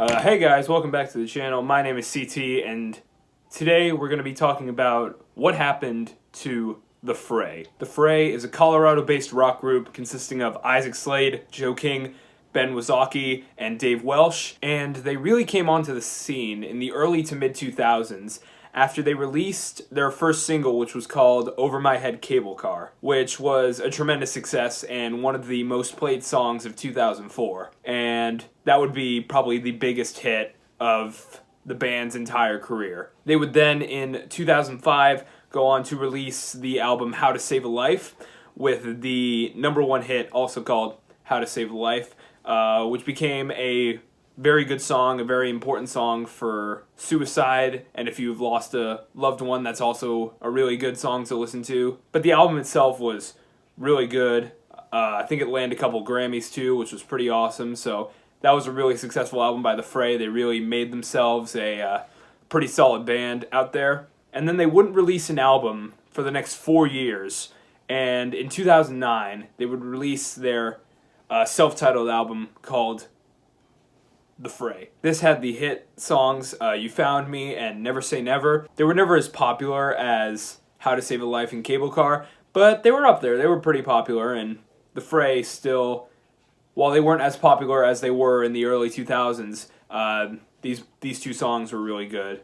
Hey guys, welcome back to the channel. My name is CT, and today we're going to be talking about what happened to The Fray. The Fray is a Colorado-based rock group consisting of Isaac Slade, Joe King, Ben Wazocki, and Dave Welsh, and they really came onto the scene in the early to mid-2000s after they released their first single, which was called Over My Head Cable Car, which was a tremendous success and one of the most played songs of 2004. And that would be probably the biggest hit of the band's entire career. They would then, in 2005, go on to release the album How to Save a Life, with the #1 hit also called How to Save a Life, which became a very good song, a very important song for suicide, and if you've lost a loved one, that's also a really good song to listen to. But the album itself was really good. I think it landed a couple Grammys too, which was pretty awesome, so that was a really successful album by The Fray. They really made themselves a pretty solid band out there. And then they wouldn't release an album for the next 4 years, and in 2009, they would release their self-titled album called The Fray. This had the hit songs You Found Me and Never Say Never. They were never as popular as How to Save a Life and Cable Car, but they were up there. They were pretty popular, and The Fray still, while they weren't as popular as they were in the early 2000s, these two songs were really good.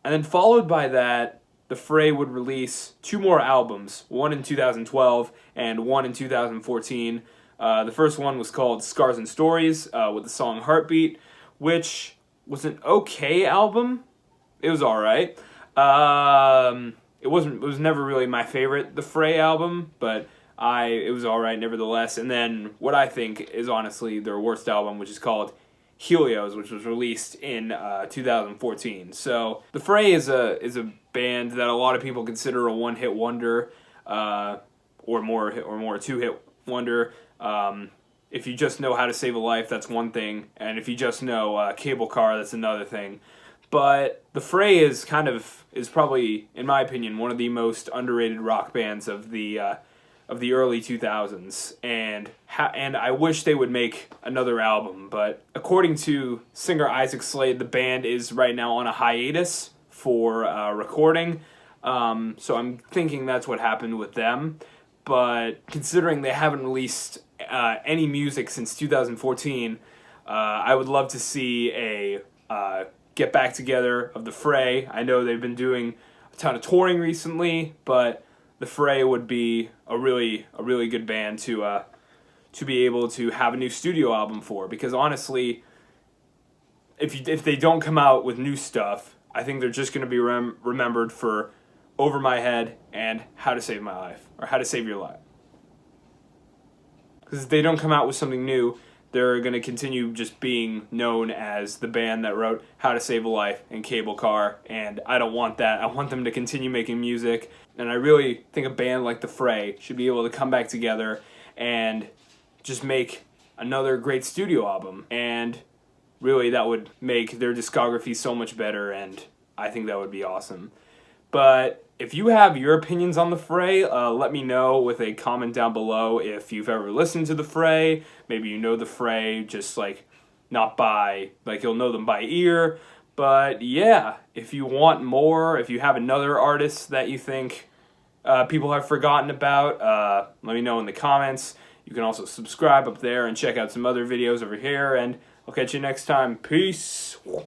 And then followed by that, The Fray would release 2 more albums, one in 2012 and one in 2014. The first one was called Scars and Stories, with the song Heartbeat, which was an okay album. It was alright. It was never really my favorite The Fray album, but it was alright nevertheless. And then what I think is honestly their worst album, which is called Helios, which was released in 2014. So The Fray is a band that a lot of people consider a one-hit wonder, or more a two-hit wonder. If you just know How to Save a Life, that's one thing, and if you just know Cable Car, that's another thing. But The Fray is probably, in my opinion, one of the most underrated rock bands of the early 2000s, and I wish they would make another album. But according to singer Isaac Slade, the band is right now on a hiatus for recording. So I'm thinking that's what happened with them. But considering they haven't released any music since 2014, I would love to see a get back together of The Fray. I know they've been doing a ton of touring recently, but The Fray would be a really good band to be able to have a new studio album for. Because honestly, if they don't come out with new stuff, I think they're just going to be remembered for Over My Head and How to Save My Life, or How to Save Your Life. Because if they don't come out with something new, they're going to continue just being known as the band that wrote How to Save a Life and Cable Car, and I don't want that. I want them to continue making music, and I really think a band like The Fray should be able to come back together and just make another great studio album, and really that would make their discography so much better, and I think that would be awesome. But if you have your opinions on The Fray, let me know with a comment down below. If you've ever listened to The Fray, maybe you know The Fray, just not by, you'll know them by ear. But yeah, if you want more, if you have another artist that you think people have forgotten about, let me know in the comments. You can also subscribe up there and check out some other videos over here, and I'll catch you next time. Peace!